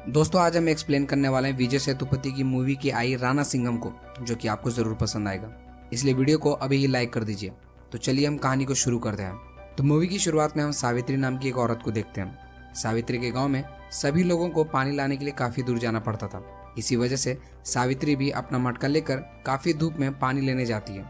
दोस्तों आज हम एक्सप्लेन करने वाले हैं विजय सेतुपति की मूवी की आई राणा सिंघम को, जो कि आपको जरूर पसंद आएगा, इसलिए वीडियो को अभी ही लाइक कर दीजिए। तो चलिए हम कहानी को शुरू करते हैं। तो मूवी की शुरुआत में हम सावित्री नाम की एक औरत को देखते हैं। सावित्री के गाँव में सभी लोगों को पानी लाने के लिए काफी दूर जाना पड़ता था। इसी वजह से सावित्री भी अपना मटका लेकर काफी धूप में पानी लेने जाती है।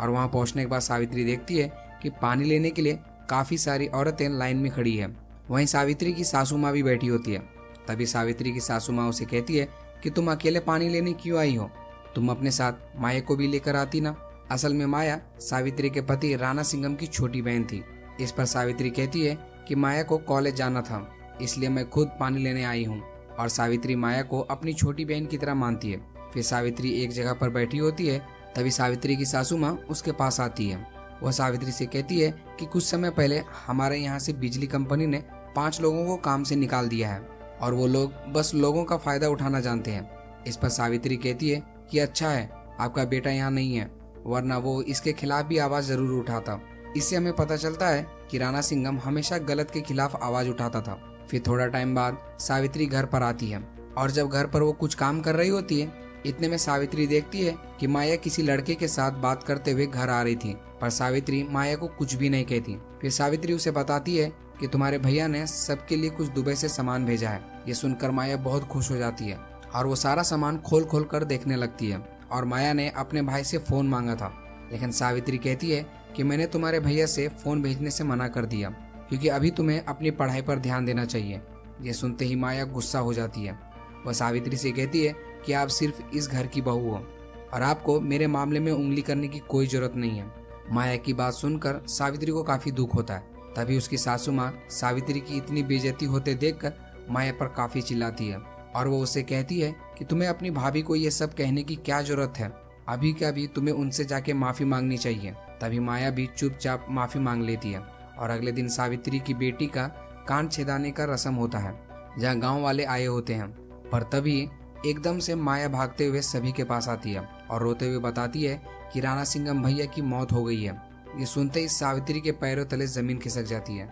और वहां पहुंचने के बाद सावित्री देखती है कि पानी लेने के लिए काफी सारी औरतें लाइन में खड़ी है। वहीं सावित्री की सासू माँ भी बैठी होती है। तभी सावित्री की सासू माँ उसे कहती है कि तुम अकेले पानी लेने क्यों आई हो, तुम अपने साथ माया को भी लेकर आती ना। असल में माया सावित्री के पति राणा सिंघम की छोटी बहन थी। इस पर सावित्री कहती है कि माया को कॉलेज जाना था, इसलिए मैं खुद पानी लेने आई हूँ। और सावित्री माया को अपनी छोटी बहन की तरह मानती है। फिर सावित्री एक जगह पर बैठी होती है। तभी सावित्री की सासू माँ उसके पास आती है। वह सावित्री से कहती है कि कुछ समय पहले हमारे यहाँ से बिजली कंपनी ने 5 लोगों को काम से निकाल दिया है और वो लोग बस लोगों का फायदा उठाना जानते हैं। इस पर सावित्री कहती है कि अच्छा है आपका बेटा यहाँ नहीं है, वरना वो इसके खिलाफ भी आवाज जरूर उठाता। इससे हमें पता चलता है कि राणा सिंघम हमेशा गलत के खिलाफ आवाज उठाता था। फिर थोड़ा टाइम बाद सावित्री घर पर आती है और जब घर पर वो कुछ काम कर रही होती है, इतने में सावित्री देखती है कि माया किसी लड़के के साथ बात करते हुए घर आ रही थी, पर सावित्री माया को कुछ भी नहीं कहती। फिर सावित्री उसे बताती है कि तुम्हारे भैया ने सबके लिए कुछ दुबई से सामान भेजा है। ये सुनकर माया बहुत खुश हो जाती है और वो सारा सामान खोल खोल कर देखने लगती है। और माया ने अपने भाई से फोन मांगा था, लेकिन सावित्री कहती है कि मैंने तुम्हारे भैया से फोन भेजने से मना कर दिया, क्योंकि अभी तुम्हें अपनी पढ़ाई पर ध्यान देना चाहिए। ये सुनते ही माया गुस्सा हो जाती है। वह सावित्री से कहती है कि आप सिर्फ इस घर की बहू हो और आपको मेरे मामले में उंगली करने की कोई जरूरत नहीं है। माया की बात सुनकर सावित्री को काफी दुख होता है। तभी उसकी सासू माँ सावित्री की इतनी बेइज्जती होते देखकर माया पर काफी चिल्लाती है और वो उसे कहती है कि तुम्हें अपनी भाभी को ये सब कहने की क्या जरूरत है, अभी क्या भी तुम्हें उनसे जाके माफी मांगनी चाहिए। तभी माया भी चुपचाप माफी मांग लेती है। और अगले दिन सावित्री की बेटी का कान छेदाने का रस्म होता है, जहाँ गाँव वाले आए होते हैं। पर तभी एकदम से माया भागते हुए सभी के पास आती है और रोते हुए बताती है कि राणा सिंघम भैया की मौत हो गई है। ये सुनते ही सावित्री के पैरों तले जमीन खिसक जाती है।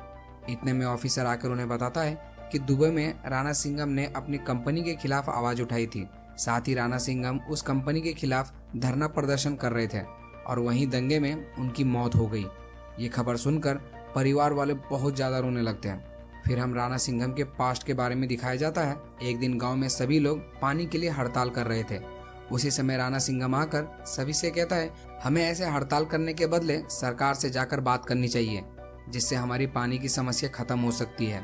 इतने में ऑफिसर आकर उन्हें बताता है कि दुबई में राणा सिंघम ने अपनी कंपनी के खिलाफ आवाज उठाई थी। साथ ही राणा सिंघम उस कंपनी के खिलाफ धरना प्रदर्शन कर रहे थे और वहीं दंगे में उनकी मौत हो गई। ये खबर सुनकर परिवार वाले बहुत ज्यादा रोने लगते हैं। फिर हम राणा सिंघम के पास्ट के बारे में दिखाया जाता है। एक दिन गांव में सभी लोग पानी के लिए हड़ताल कर रहे थे। उसी समय राणा सिंघम आकर सभी से कहता है हमें ऐसे हड़ताल करने के बदले सरकार से जाकर बात करनी चाहिए, जिससे हमारी पानी की समस्या खत्म हो सकती है।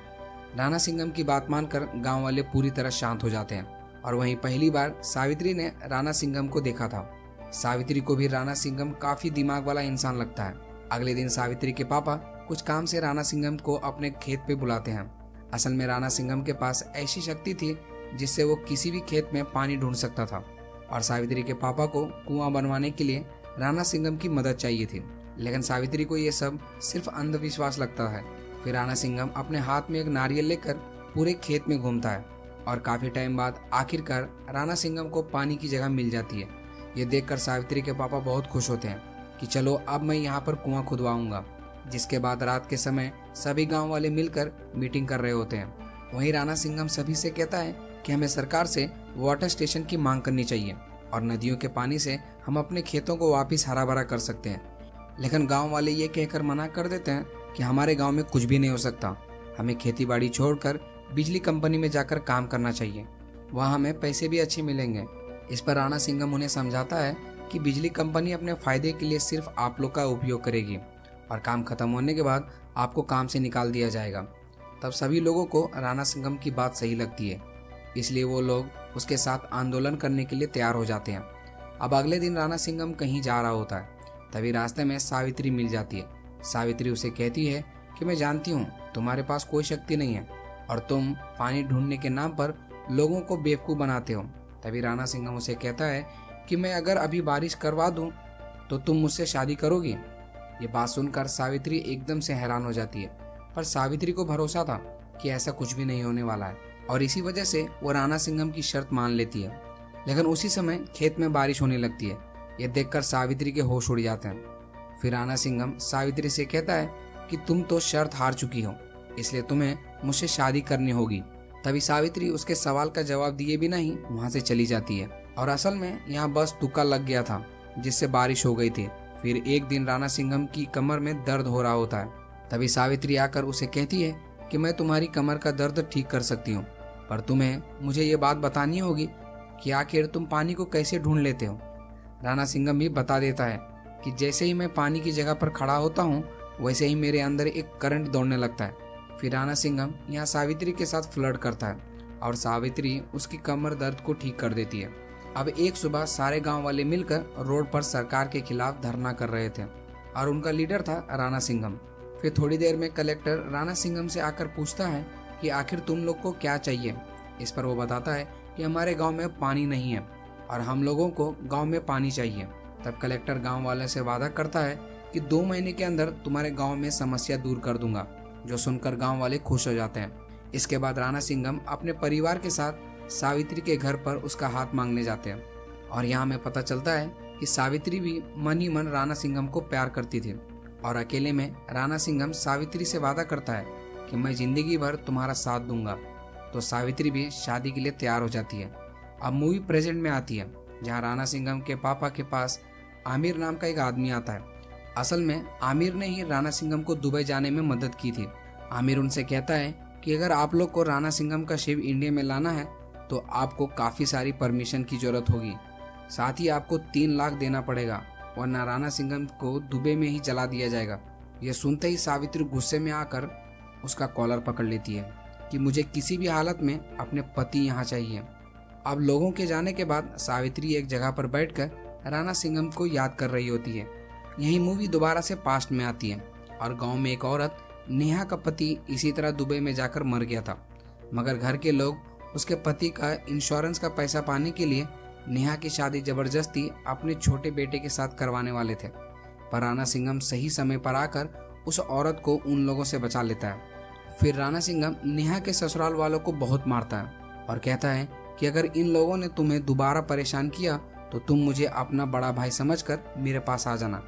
राणा सिंघम की बात मानकर गांव वाले पूरी तरह शांत हो जाते हैं। और वहीं पहली बार सावित्री ने राणा सिंघम को देखा था। सावित्री को भी राणा सिंघम काफी दिमाग वाला इंसान लगता है। अगले दिन सावित्री के पापा कुछ काम से राणा सिंघम को अपने खेत पे बुलाते हैं। असल में राणा सिंघम के पास ऐसी शक्ति थी जिससे वो किसी भी खेत में पानी ढूंढ सकता था। और सावित्री के पापा को कुआं बनवाने के लिए राणा सिंघम की मदद चाहिए थी, लेकिन सावित्री को ये सब सिर्फ अंधविश्वास लगता है। फिर राणा सिंघम अपने हाथ में एक नारियल लेकर पूरे खेत में घूमता है और काफी टाइम बाद आखिरकार राणा सिंघम को पानी की जगह मिल जाती है। ये देखकर सावित्री के पापा बहुत खुश होते हैं कि चलो अब मैं यहाँ पर कुआं खुदवाऊंगा। जिसके बाद रात के समय सभी गांव वाले मिलकर मीटिंग कर रहे होते हैं। वहीं राणा सिंघम सभी से कहता है कि हमें सरकार से वाटर स्टेशन की मांग करनी चाहिए और नदियों के पानी से हम अपने खेतों को वापस हरा भरा कर सकते हैं। लेकिन गांव वाले ये कहकर मना कर देते हैं कि हमारे गांव में कुछ भी नहीं हो सकता, हमें खेती बाड़ी छोड़कर बिजली कंपनी में जाकर काम करना चाहिए, वहाँ हमें पैसे भी अच्छे मिलेंगे। इस पर राणा सिंघम उन्हें समझाता है कि बिजली कंपनी अपने फायदे के लिए सिर्फ आप लोग का उपयोग करेगी और काम खत्म होने के बाद आपको काम से निकाल दिया जाएगा। तब सभी लोगों को राणा सिंघम की बात सही लगती है, इसलिए वो लोग उसके साथ आंदोलन करने के लिए तैयार हो जाते हैं। अब अगले दिन राणा सिंघम कहीं जा रहा होता है। तभी रास्ते में सावित्री मिल जाती है। सावित्री उसे कहती है कि मैं जानती हूँ तुम्हारे पास कोई शक्ति नहीं है और तुम पानी ढूंढने के नाम पर लोगों को बेवकूफ़ बनाते हो। तभी राणा सिंघम उसे कहता है कि मैं अगर अभी बारिश करवा दूँ तो तुम मुझसे शादी करोगी। ये बात सुनकर सावित्री एकदम से हैरान हो जाती है, पर सावित्री को भरोसा था कि ऐसा कुछ भी नहीं होने वाला है और इसी वजह से वो राणा सिंघम की शर्त मान लेती है। लेकिन उसी समय खेत में बारिश होने लगती है। ये देखकर सावित्री के होश उड़ जाते हैं। फिर राणा सिंघम सावित्री से कहता है कि तुम तो शर्त हार चुकी हो, इसलिए तुम्हें मुझसे शादी करनी होगी। तभी सावित्री उसके सवाल का जवाब दिए बिना ही वहाँ से चली जाती है। और असल में यहाँ बस तुक्का लग गया था जिससे बारिश हो गई थी। फिर एक दिन राणा सिंघम की कमर में दर्द हो रहा होता है। तभी सावित्री आकर उसे कहती है कि मैं तुम्हारी कमर का दर्द ठीक कर सकती हूँ, पर तुम्हें मुझे ये बात बतानी होगी कि आखिर तुम पानी को कैसे ढूंढ लेते हो। राणा सिंघम भी बता देता है कि जैसे ही मैं पानी की जगह पर खड़ा होता हूँ वैसे ही मेरे अंदर एक करंट दौड़ने लगता है। फिर राणा सिंघम यहाँ सावित्री के साथ फ्लर्ट करता है और सावित्री उसकी कमर दर्द को ठीक कर देती है। अब एक सुबह सारे गांव वाले मिलकर रोड पर सरकार के खिलाफ धरना कर रहे थे और उनका लीडर था राणा सिंघम। फिर थोड़ी देर में कलेक्टर राणा सिंघम से आकर पूछता है कि आखिर तुम लोग को क्या चाहिए। इस पर वो बताता है कि हमारे गांव में पानी नहीं है और हम लोगों को गांव में पानी चाहिए। तब कलेक्टर गांव वाले से वादा करता है कि 2 महीने के अंदर तुम्हारे गांव में समस्या दूर कर दूंगा, जो सुनकर गांव वाले खुश हो जाते हैं। इसके बाद राणा सिंघम अपने परिवार के साथ सावित्री के घर पर उसका हाथ मांगने जाते हैं और यहाँ में पता चलता है कि सावित्री भी मन ही मन राणा सिंघम को प्यार करती थी। और अकेले में राणा सिंघम सावित्री से वादा करता है कि मैं जिंदगी भर तुम्हारा साथ दूंगा। तो सावित्री भी शादी के लिए तैयार हो जाती है। अब मूवी प्रेजेंट में आती है जहाँ राणा सिंघम के पापा के पास आमिर नाम का एक आदमी आता है। असल में आमिर ने ही राणा सिंघम को दुबई जाने में मदद की थी। आमिर उनसे कहता है कि अगर आप लोग को राणा सिंघम का शिव इंडिया में लाना है तो आपको काफ़ी सारी परमिशन की जरूरत होगी, साथ ही आपको 3 लाख देना पड़ेगा वरना राणा सिंघम को दुबई में ही जला दिया जाएगा। यह सुनते ही सावित्री गुस्से में आकर उसका कॉलर पकड़ लेती है कि मुझे किसी भी हालत में अपने पति यहाँ चाहिए। अब लोगों के जाने के बाद सावित्री एक जगह पर बैठकर राणा सिंघम को याद कर रही होती है। यही मूवी दोबारा से पास्ट में आती है और गांव में एक औरत नेहा का पति इसी तरह दुबई में जाकर मर गया था, मगर घर के लोग उसके पति का इंश्योरेंस का पैसा पाने के लिए नेहा की शादी जबरदस्ती अपने छोटे बेटे के साथ करवाने वाले थे। पर राणा सिंघम सही समय पर आकर उस औरत को उन लोगों से बचा लेता है। फिर राणा सिंघम नेहा के ससुराल वालों को बहुत मारता है और कहता है कि अगर इन लोगों ने तुम्हें दोबारा परेशान किया तो तुम मुझे अपना बड़ा भाई समझकर मेरे पास आ जाना।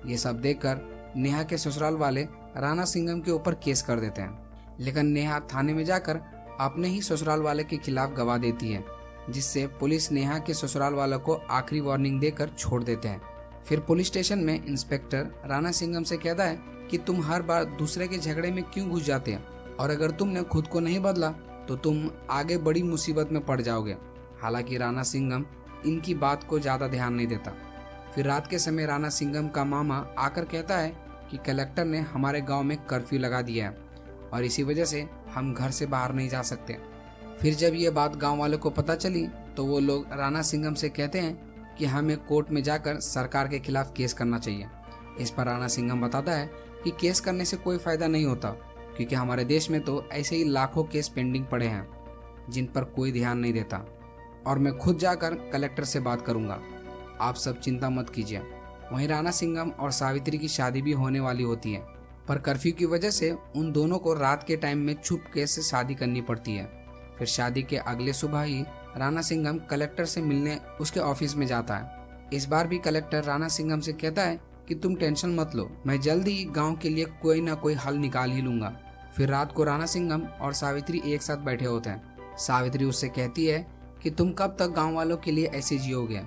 ये सब देखकर नेहा के ससुराल वाले राणा सिंघम के ऊपर केस कर देते हैं, लेकिन नेहा थाने में जाकर अपने ही ससुराल वाले के खिलाफ गवाह देती है, जिससे पुलिस नेहा के ससुराल वालों को आखिरी वार्निंग देकर छोड़ देते हैं। फिर पुलिस स्टेशन में इंस्पेक्टर राणा सिंघम से कहता है कि तुम हर बार दूसरे के झगड़े में क्यों घुस जाते हैं और अगर तुमने खुद को नहीं बदला तो तुम आगे बड़ी मुसीबत में पड़ जाओगे। हालांकि राणा सिंघम इनकी बात को ज़्यादा ध्यान नहीं देता। फिर रात के समय राणा सिंघम का मामा आकर कहता है कि कलेक्टर ने हमारे गांव में कर्फ्यू लगा दिया है और इसी वजह से हम घर से बाहर नहीं जा सकते। फिर जब ये बात गांव वालों को पता चली तो वो लोग राणा सिंघम से कहते हैं कि हमें कोर्ट में जाकर सरकार के खिलाफ केस करना चाहिए। इस पर राणा सिंघम बताता है कि केस करने से कोई फायदा नहीं होता, क्योंकि हमारे देश में तो ऐसे ही लाखों केस पेंडिंग पड़े हैं जिन पर कोई ध्यान नहीं देता और मैं खुद जाकर कलेक्टर से बात करूंगा, आप सब चिंता मत कीजिए। वहीं राणा सिंघम और सावित्री की शादी भी होने वाली होती है, पर कर्फ्यू की वजह से उन दोनों को रात के टाइम में चुपके से शादी करनी पड़ती है। फिर शादी के अगले सुबह ही राणा सिंघम कलेक्टर से मिलने उसके ऑफिस में जाता है। इस बार भी कलेक्टर राणा सिंघम से कहता है कि तुम टेंशन मत लो, मैं जल्द ही गांव के लिए कोई ना कोई हल निकाल ही लूंगा। फिर रात को राणा सिंघम और सावित्री एक साथ बैठे होते हैं। सावित्री उससे कहती है कि तुम कब तक गांव वालों के लिए ऐसे जियोगे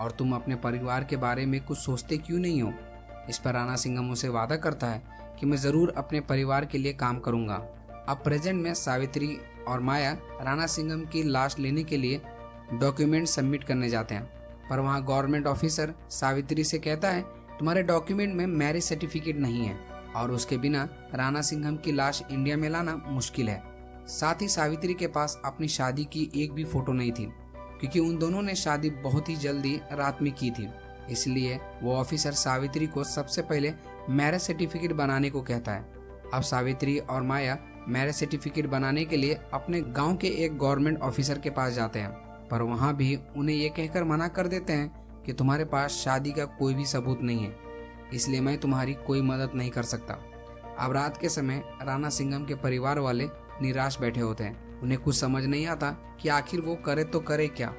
और तुम अपने परिवार के बारे में कुछ सोचते क्यों नहीं हो। इस पर राणा सिंघम उसे वादा करता है कि मैं जरूर अपने परिवार के लिए काम करूंगा। अब प्रेजेंट में सावित्री और माया राणा सिंघम की लाश लेने के लिए डॉक्यूमेंट सबमिट करने जाते हैं, पर वहाँ गवर्नमेंट ऑफिसर सावित्री से कहता है तुम्हारे डॉक्यूमेंट में मैरिज सर्टिफिकेट नहीं है और उसके बिना राणा सिंघम की लाश इंडिया में लाना मुश्किल है। साथ ही सावित्री के पास अपनी शादी की एक भी फोटो नहीं थी, क्योंकि उन दोनों ने शादी बहुत ही जल्दी रात में की थी। इसलिए वो ऑफिसर सावित्री को सबसे पहले मैरिज सर्टिफिकेट बनाने को कहता है। अब सावित्री और माया मैरिज सर्टिफिकेट बनाने के लिए अपने गांव के एक गवर्नमेंट ऑफिसर के पास जाते हैं, पर वहां भी उन्हें ये कहकर मना कर देते हैं कि तुम्हारे पास शादी का कोई भी सबूत नहीं है, इसलिए मैं तुम्हारी कोई मदद नहीं कर सकता। अब रात के समय राणा सिंघम के परिवार वाले निराश बैठे होते हैं। उन्हें कुछ समझ नहीं आता कि आखिर वो करे तो करे क्या।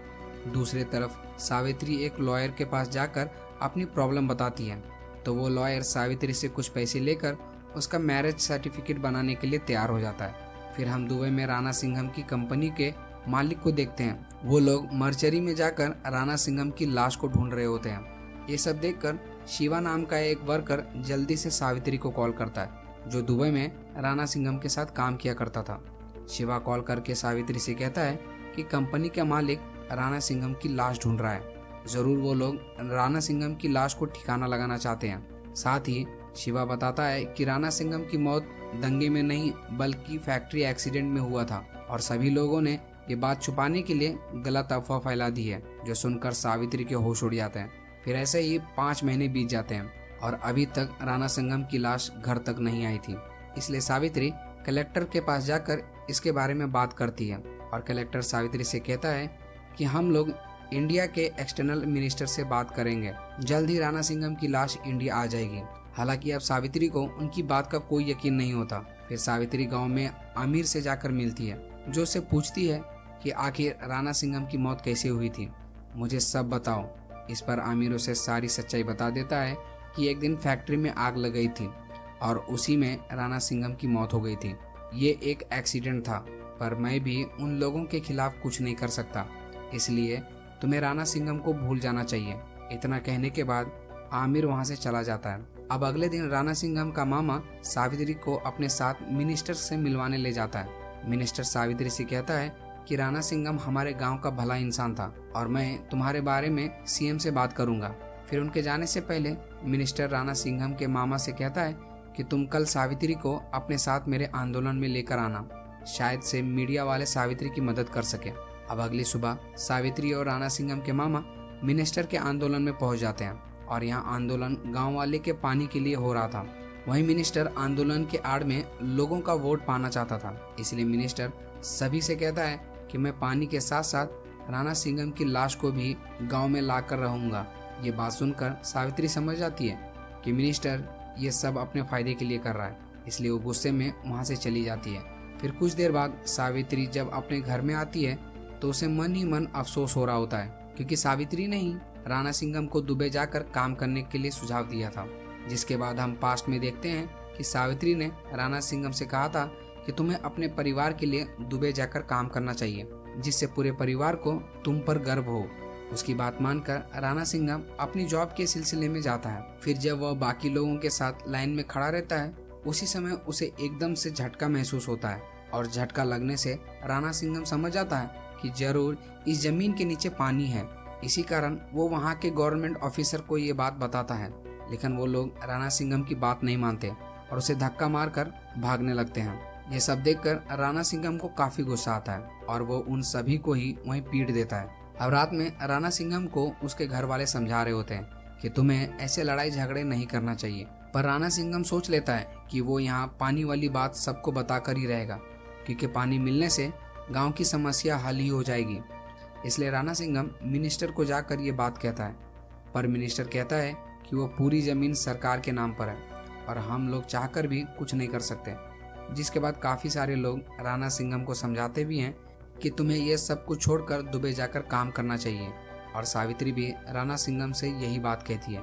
दूसरी तरफ सावित्री एक लॉयर के पास जाकर अपनी प्रॉब्लम बताती है, तो वो लॉयर सावित्री से कुछ पैसे लेकर उसका मैरिज सर्टिफिकेट बनाने के लिए तैयार हो जाता है। फिर हम दुबई में राणा सिंघम की कंपनी के मालिक को देखते हैं। वो लोग मर्चरी में जाकर राणा सिंघम की लाश को ढूंढ रहे होते हैं। ये सब देखकर शिवा नाम का एक वर्कर जल्दी से सावित्री को कॉल करता है, जो दुबई में राणा सिंघम के साथ काम किया करता था। शिवा कॉल करके सावित्री से कहता है कि कंपनी का मालिक राणा सिंघम की लाश ढूंढ रहा है। जरूर वो लोग राणा सिंघम की लाश को ठिकाना लगाना चाहते हैं। साथ ही शिवा बताता है कि राणा सिंघम की मौत दंगे में नहीं बल्कि फैक्ट्री एक्सीडेंट में हुआ था और सभी लोगों ने ये बात छुपाने के लिए गलत अफवाह फैला दी है, जो सुनकर सावित्री के होश उड़ जाते हैं। फिर ऐसे ही 5 महीने बीत जाते हैं और अभी तक राणा सिंघम की लाश घर तक नहीं आई थी। इसलिए सावित्री कलेक्टर के पास जाकर इसके बारे में बात करती है और कलेक्टर सावित्री से कहता है कि हम लोग इंडिया के एक्सटर्नल मिनिस्टर से बात करेंगे, जल्द ही राणा सिंघम की लाश इंडिया आ जाएगी। हालांकि अब सावित्री को उनकी बात का कोई यकीन नहीं होता। फिर सावित्री गांव में आमिर से जाकर मिलती है, जो उससे पूछती है कि आखिर राणा सिंघम की मौत कैसे हुई थी, मुझे सब बताओ। इस पर आमिर उसे सारी सच्चाई बता देता है कि एक दिन फैक्ट्री में आग लग गई थी और उसी में राणा सिंघम की मौत हो गई थी। ये एक एक्सीडेंट था, पर मैं भी उन लोगों के खिलाफ कुछ नहीं कर सकता, इसलिए तुम्हें राणा सिंघम को भूल जाना चाहिए। इतना कहने के बाद आमिर वहां से चला जाता है। अब अगले दिन राणा सिंघम का मामा सावित्री को अपने साथ मिनिस्टर से मिलवाने ले जाता है। मिनिस्टर सावित्री से कहता है कि राणा सिंघम हमारे गांव का भला इंसान था और मैं तुम्हारे बारे में सीएम से बात करूंगा। फिर उनके जाने से पहले मिनिस्टर राणा सिंघम के मामा से कहता है कि तुम कल सावित्री को अपने साथ मेरे आंदोलन में लेकर आना, शायद से मीडिया वाले सावित्री की मदद कर सके। अब अगली सुबह सावित्री और राणा सिंघम के मामा मिनिस्टर के आंदोलन में पहुंच जाते हैं और यहाँ आंदोलन गांव वाले के पानी के लिए हो रहा था। वहीं मिनिस्टर आंदोलन के आड़ में लोगों का वोट पाना चाहता था, इसलिए मिनिस्टर सभी से कहता है कि मैं पानी के साथ साथ राणा सिंघम की लाश को भी गांव में लाकर रहूंगा। ये बात सुनकर सावित्री समझ जाती है कि मिनिस्टर ये सब अपने फायदे के लिए कर रहा है, इसलिए वो गुस्से में वहां से चली जाती है। फिर कुछ देर बाद सावित्री जब अपने घर में आती है तो उसे मन ही मन अफसोस हो रहा होता है, क्योंकि सावित्री ने ही राणा सिंघम को दुबई जाकर काम करने के लिए सुझाव दिया था। जिसके बाद हम पास्ट में देखते हैं कि सावित्री ने राणा सिंघम से कहा था कि तुम्हें अपने परिवार के लिए दुबई जाकर काम करना चाहिए, जिससे पूरे परिवार को तुम पर गर्व हो। उसकी बात मानकर राणा सिंघम अपनी जॉब के सिलसिले में जाता है। फिर जब वह बाकी लोगों के साथ लाइन में खड़ा रहता है, उसी समय उसे एकदम से झटका महसूस होता है और झटका लगने से राणा सिंघम समझ जाता है कि जरूर इस जमीन के नीचे पानी है। इसी कारण वो वहाँ के गवर्नमेंट ऑफिसर को ये बात बताता है, लेकिन वो लोग राणा सिंघम की बात नहीं मानते और उसे धक्का मारकर भागने लगते हैं। ये सब देखकर राणा सिंघम को काफी गुस्सा आता है और वो उन सभी को ही वहीं पीट देता है। अब रात में राणा सिंघम को उसके घर वाले समझा रहे होते हैं कि तुम्हें ऐसे लड़ाई झगड़े नहीं करना चाहिए, पर राणा सिंघम सोच लेता है कि वो यहाँ पानी वाली बात सबको बताकर ही रहेगा, क्योंकि पानी मिलने से गांव की समस्या हल ही हो जाएगी। इसलिए राणा सिंघम मिनिस्टर को जाकर ये बात कहता है, पर मिनिस्टर कहता है कि वो पूरी जमीन सरकार के नाम पर है और हम लोग चाहकर भी कुछ नहीं कर सकते। जिसके बाद काफी सारे लोग राणा सिंघम को समझाते भी हैं कि तुम्हें ये सब कुछ छोड़कर दुबई जाकर काम करना चाहिए, और सावित्री भी राणा सिंघम से यही बात कहती है।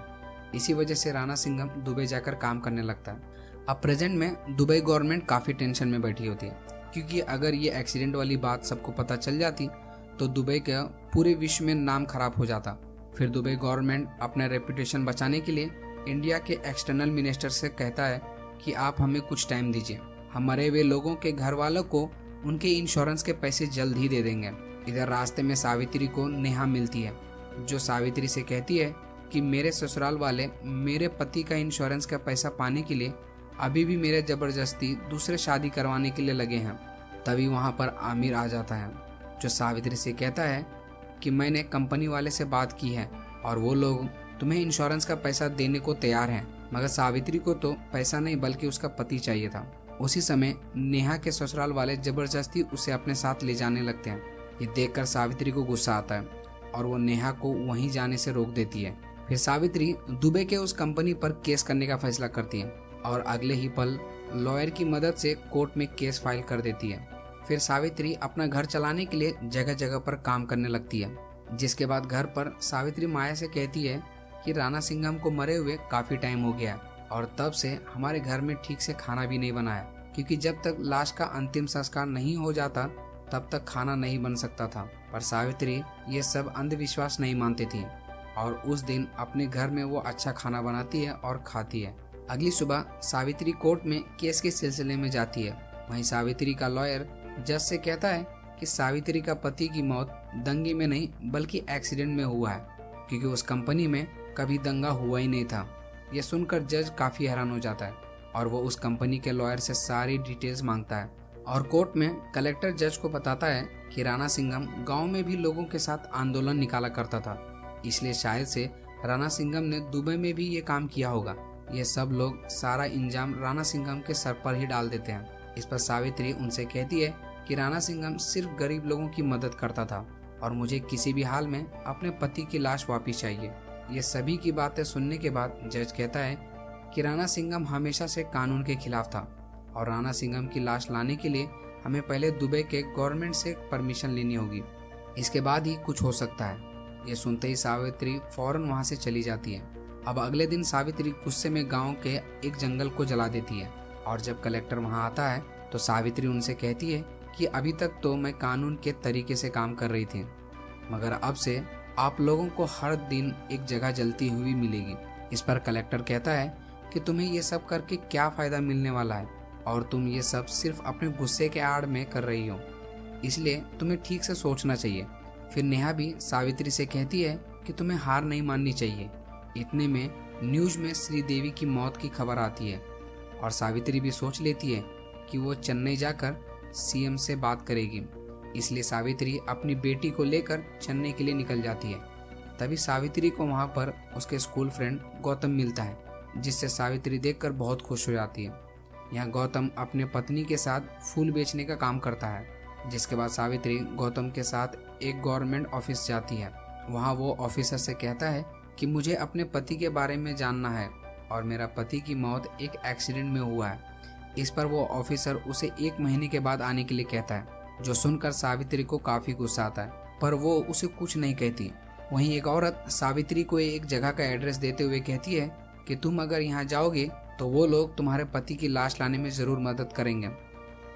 इसी वजह से राणा सिंघम दुबई जाकर काम करने लगता है। अब प्रेजेंट में दुबई गवर्नमेंट काफी टेंशन में बैठी होती है, क्योंकि अगर ये एक्सीडेंट वाली बात सबको पता चल जाती तो दुबई का पूरे विश्व में नाम खराब हो जाता। फिर दुबई गवर्नमेंट अपना रेपुटेशन बचाने के लिए इंडिया के एक्सटर्नल मिनिस्टर से कहता है कि आप हमें कुछ टाइम दीजिए, हम मरे हुए लोगों के घर वालों को उनके इंश्योरेंस के पैसे जल्द ही दे देंगे। इधर रास्ते में सावित्री को नेहा मिलती है, जो सावित्री से कहती है कि मेरे ससुराल वाले मेरे पति का इंश्योरेंस का पैसा पाने के लिए अभी भी मेरे जबरदस्ती दूसरे शादी करवाने के लिए लगे हैं। तभी वहाँ पर आमिर आ जाता है, जो सावित्री से कहता है कि मैंने कंपनी वाले से बात की है और वो लोग तुम्हें इंश्योरेंस का पैसा देने को तैयार हैं, मगर सावित्री को तो पैसा नहीं बल्कि उसका पति चाहिए था। उसी समय नेहा के ससुराल वाले जबरदस्ती उसे अपने साथ ले जाने लगते हैं। ये देखकर सावित्री को गुस्सा आता है और वो नेहा को वहीं जाने से रोक देती है। फिर सावित्री दुबई के उस कंपनी पर केस करने का फैसला करती है और अगले ही पल लॉयर की मदद से कोर्ट में केस फाइल कर देती है। फिर सावित्री अपना घर चलाने के लिए जगह जगह पर काम करने लगती है। जिसके बाद घर पर सावित्री माया से कहती है कि राणा सिंघम को मरे हुए काफी टाइम हो गया और तब से हमारे घर में ठीक से खाना भी नहीं बना है। क्योंकि जब तक लाश का अंतिम संस्कार नहीं हो जाता तब तक खाना नहीं बन सकता था। पर सावित्री ये सब अंधविश्वास नहीं मानती थी और उस दिन अपने घर में वो अच्छा खाना बनाती है और खाती है। अगली सुबह सावित्री कोर्ट में केस के सिलसिले में जाती है। वहीं सावित्री का लॉयर जज से कहता है कि सावित्री का पति की मौत दंगे में नहीं बल्कि एक्सीडेंट में हुआ है, क्योंकि उस कंपनी में कभी दंगा हुआ ही नहीं था। यह सुनकर जज काफी हैरान हो जाता है और वो उस कंपनी के लॉयर से सारी डिटेल्स मांगता है। और कोर्ट में कलेक्टर जज को बताता है कि राणा सिंघम गांव में भी लोगों के साथ आंदोलन निकाला करता था, इसलिए शायद से राणा सिंघम ने दुबई में भी ये काम किया होगा। ये सब लोग सारा इंजाम राणा सिंघम के सर पर ही डाल देते हैं। इस पर सावित्री उनसे कहती है कि राणा सिंघम सिर्फ गरीब लोगों की मदद करता था और मुझे किसी भी हाल में अपने पति की लाश वापस चाहिए। ये सभी की बातें सुनने के बाद जज कहता है कि राणा सिंघम हमेशा से कानून के खिलाफ था और राणा सिंघम की लाश लाने के लिए हमें पहले दुबई के गवर्नमेंट से परमिशन लेनी होगी, इसके बाद ही कुछ हो सकता है। ये सुनते ही सावित्री फौरन वहां से चली जाती है। अब अगले दिन सावित्री गुस्से में गांव के एक जंगल को जला देती है और जब कलेक्टर वहां आता है तो सावित्री उनसे कहती है कि अभी तक तो मैं कानून के तरीके से काम कर रही थी, मगर अब से आप लोगों को हर दिन एक जगह जलती हुई मिलेगी। इस पर कलेक्टर कहता है कि तुम्हें ये सब करके क्या फायदा मिलने वाला है और तुम ये सब सिर्फ अपने गुस्से के आड़ में कर रही हो, इसलिए तुम्हें ठीक से सोचना चाहिए। फिर नेहा भी सावित्री से कहती है कि तुम्हें हार नहीं माननी चाहिए। इतने में न्यूज में श्रीदेवी की मौत की खबर आती है और सावित्री भी सोच लेती है कि वो चेन्नई जाकर सीएम से बात करेगी, इसलिए सावित्री अपनी बेटी को लेकर चेन्नई के लिए निकल जाती है। तभी सावित्री को वहां पर उसके स्कूल फ्रेंड गौतम मिलता है, जिससे सावित्री देखकर बहुत खुश हो जाती है। यहाँ गौतम अपने पत्नी के साथ फूल बेचने का काम करता है, जिसके बाद सावित्री गौतम के साथ एक गवर्नमेंट ऑफिस जाती है। वहाँ वो ऑफिसर से कहता है कि मुझे अपने पति के बारे में जानना है और मेरा पति की मौत एक एक्सीडेंट में हुआ है। इस पर वो ऑफिसर उसे 1 महीने के बाद आने के लिए कहता है, जो सुनकर सावित्री को काफी गुस्सा आता है, पर वो उसे कुछ नहीं कहती। वहीं एक औरत सावित्री को एक जगह का एड्रेस देते हुए कहती है कि तुम अगर यहाँ जाओगे तो वो लोग तुम्हारे पति की लाश लाने में जरूर मदद करेंगे।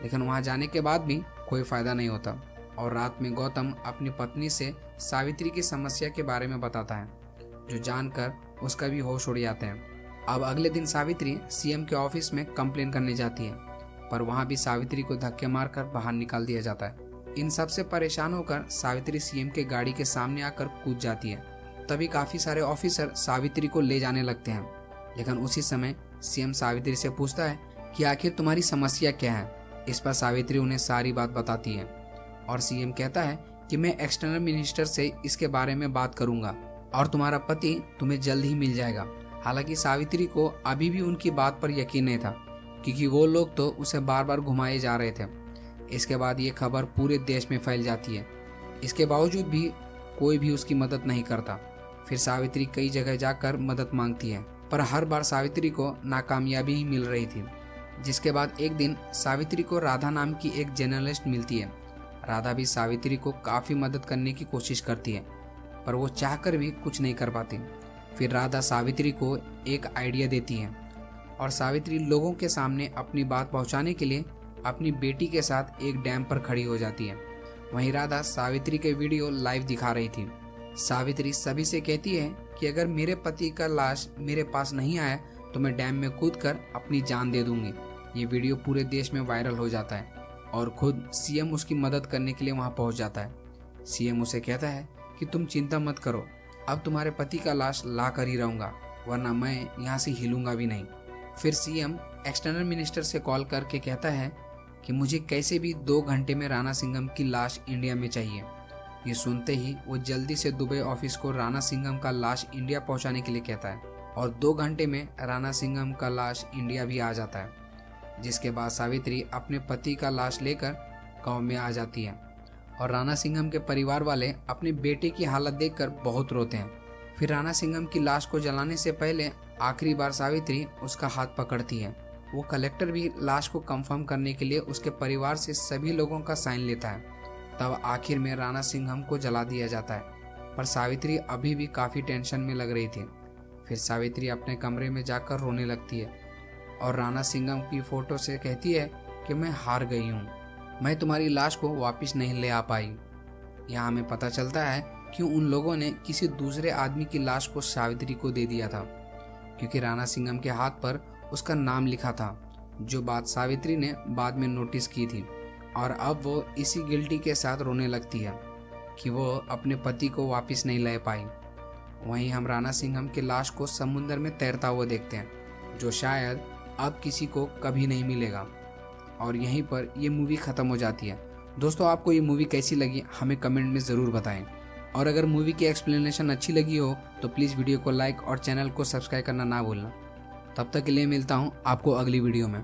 लेकिन वहाँ जाने के बाद भी कोई फायदा नहीं होता और रात में गौतम अपनी पत्नी से सावित्री की समस्या के बारे में बताता है, जो जानकर उसका भी होश उड़ जाते हैं। अब अगले दिन सावित्री सीएम के ऑफिस में कंप्लेन करने जाती है, पर वहाँ भी सावित्री को धक्के मारकर बाहर निकाल दिया जाता है। इन सब से परेशान होकर सावित्री सीएम के गाड़ी के सामने आकर कूद जाती है। तभी काफी सारे ऑफिसर सावित्री को ले जाने लगते हैं, लेकिन उसी समय सीएम सावित्री से पूछता है कि आखिर तुम्हारी समस्या क्या है। इस पर सावित्री उन्हें सारी बात बताती है और सीएम कहता है कि मैं एक्सटर्नल मिनिस्टर से इसके बारे में बात करूंगा और तुम्हारा पति तुम्हें जल्द ही मिल जाएगा। हालांकि सावित्री को अभी भी उनकी बात पर यकीन नहीं था, क्योंकि वो लोग तो उसे बार बार घुमाए जा रहे थे। इसके बाद ये खबर पूरे देश में फैल जाती है। इसके बावजूद भी कोई भी उसकी मदद नहीं करता। फिर सावित्री कई जगह जाकर मदद मांगती है, पर हर बार सावित्री को नाकामयाबी ही मिल रही थी। जिसके बाद एक दिन सावित्री को राधा नाम की एक जर्नलिस्ट मिलती है। राधा भी सावित्री को काफ़ी मदद करने की कोशिश करती है, पर वो चाहकर भी कुछ नहीं कर पाती। फिर राधा सावित्री को एक आइडिया देती है और सावित्री लोगों के सामने अपनी बात पहुंचाने के लिए अपनी बेटी के साथ एक डैम पर खड़ी हो जाती है। वहीं राधा सावित्री के वीडियो लाइव दिखा रही थी। सावित्री सभी से कहती है कि अगर मेरे पति का लाश मेरे पास नहीं आया तो मैं डैम में कूदकर अपनी जान दे दूंगी। ये वीडियो पूरे देश में वायरल हो जाता है और खुद सीएम उसकी मदद करने के लिए वहां पहुंच जाता है। सीएम उसे कहता है कि तुम चिंता मत करो, अब तुम्हारे पति का लाश ला कर ही रहूंगा, वरना मैं यहाँ से हिलूंगा भी नहीं। फिर सीएम एक्सटर्नल मिनिस्टर से कॉल करके कहता है कि मुझे कैसे भी 2 घंटे में राणा सिंघम की लाश इंडिया में चाहिए। ये सुनते ही वो जल्दी से दुबई ऑफिस को राणा सिंघम का लाश इंडिया पहुंचाने के लिए कहता है और 2 घंटे में राणा सिंघम का लाश इंडिया भी आ जाता है। जिसके बाद सावित्री अपने पति का लाश लेकर गांव में आ जाती है और राणा सिंघम के परिवार वाले अपने बेटे की हालत देखकर बहुत रोते हैं। फिर राणा सिंघम की लाश को जलाने से पहले आखिरी बार सावित्री उसका हाथ पकड़ती है। वो कलेक्टर भी लाश को कंफर्म करने के लिए उसके परिवार से सभी लोगों का साइन लेता है। तब आखिर में राणा सिंघम को जला दिया जाता है, पर सावित्री अभी भी काफ़ी टेंशन में लग रही थी। फिर सावित्री अपने कमरे में जाकर रोने लगती है और राणा सिंघम की फ़ोटो से कहती है कि मैं हार गई हूँ, मैं तुम्हारी लाश को वापस नहीं ले आ पाई। यहाँ हमें पता चलता है कि उन लोगों ने किसी दूसरे आदमी की लाश को सावित्री को दे दिया था, क्योंकि राणा सिंघम के हाथ पर उसका नाम लिखा था, जो बात सावित्री ने बाद में नोटिस की थी। और अब वो इसी गिल्टी के साथ रोने लगती है कि वो अपने पति को वापस नहीं ले पाई। वहीं हम राणा सिंघम की लाश को समुद्र में तैरता हुआ देखते हैं, जो शायद अब किसी को कभी नहीं मिलेगा। और यहीं पर ये मूवी ख़त्म हो जाती है। दोस्तों, आपको ये मूवी कैसी लगी हमें कमेंट में ज़रूर बताएं। और अगर मूवी की एक्सप्लेनेशन अच्छी लगी हो तो प्लीज़ वीडियो को लाइक और चैनल को सब्सक्राइब करना ना भूलना। तब तक के लिए मिलता हूँ आपको अगली वीडियो में।